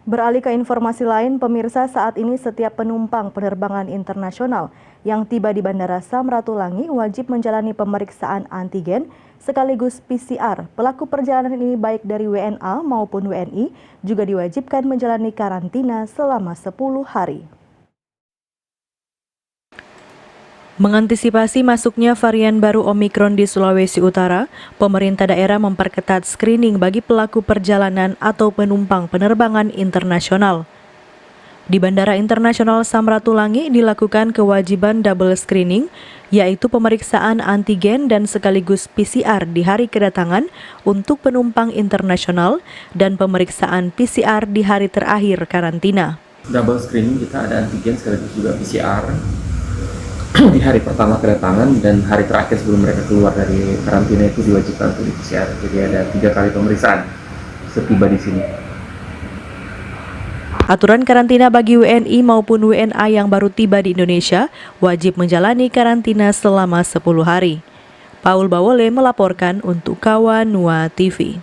Beralih ke informasi lain, pemirsa, saat ini setiap penumpang penerbangan internasional yang tiba di Bandara Samratulangi wajib menjalani pemeriksaan antigen sekaligus PCR. Pelaku perjalanan ini baik dari WNA maupun WNI juga diwajibkan menjalani karantina selama 10 hari. Mengantisipasi masuknya varian baru Omikron di Sulawesi Utara, pemerintah daerah memperketat screening bagi pelaku perjalanan atau penumpang penerbangan internasional. Di Bandara Internasional Samratulangi dilakukan kewajiban double screening, yaitu pemeriksaan antigen dan sekaligus PCR di hari kedatangan untuk penumpang internasional dan pemeriksaan PCR di hari terakhir karantina. Double screening kita ada antigen sekaligus juga PCR di hari pertama kedatangan dan hari terakhir sebelum mereka keluar dari karantina itu diwajibkan untuk di PCR. Jadi ada 3 kali pemeriksaan setiba di sini. Aturan karantina bagi WNI maupun WNA yang baru tiba di Indonesia wajib menjalani karantina selama 10 hari. Paul Bawole melaporkan untuk Kawan Nua TV.